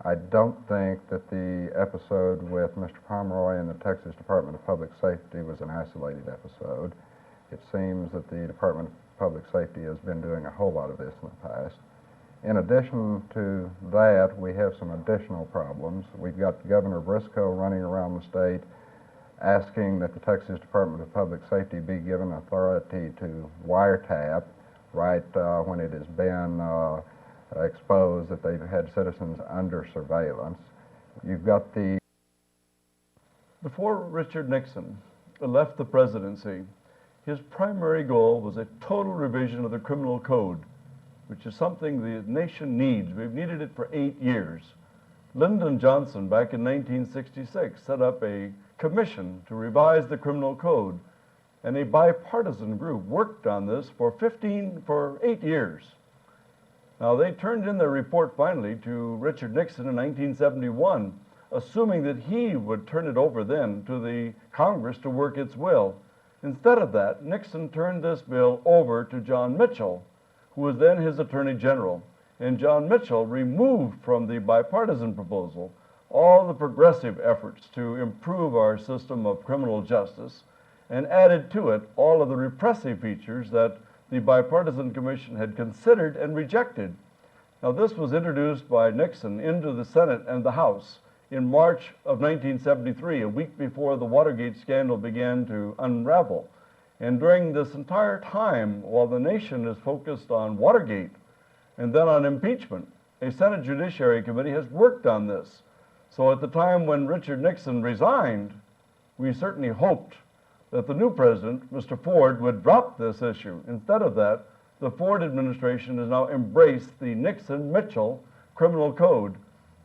I don't think that the episode with Mr. Pomeroy and the Texas Department of Public Safety was an isolated episode. It seems that the Department of Public Safety has been doing a whole lot of this in the past. In addition to that, we have some additional problems. We've got Governor Briscoe running around the state asking that the Texas Department of Public Safety be given authority to wiretap right when it has been exposed that they've had citizens under surveillance. You've got the... Before Richard Nixon left the presidency, his primary goal was a total revision of the criminal code, which is something the nation needs. We've needed it for 8 years. Lyndon Johnson, back in 1966, set up a commission to revise the criminal code, and a bipartisan group worked on this for 8 years. Now, they turned in their report finally to Richard Nixon in 1971, assuming that he would turn it over then to the Congress to work its will. Instead of that, Nixon turned this bill over to John Mitchell, who was then his Attorney General. And John Mitchell removed from the bipartisan proposal all the progressive efforts to improve our system of criminal justice and added to it all of the repressive features that the bipartisan commission had considered and rejected. Now, this was introduced by Nixon into the Senate and the House in March of 1973, a week before the Watergate scandal began to unravel. And during this entire time, while the nation is focused on Watergate and then on impeachment, a Senate Judiciary Committee has worked on this. So at the time when Richard Nixon resigned, we certainly hoped that the new president, Mr. Ford, would drop this issue. Instead of that, the Ford administration has now embraced the Nixon-Mitchell criminal code,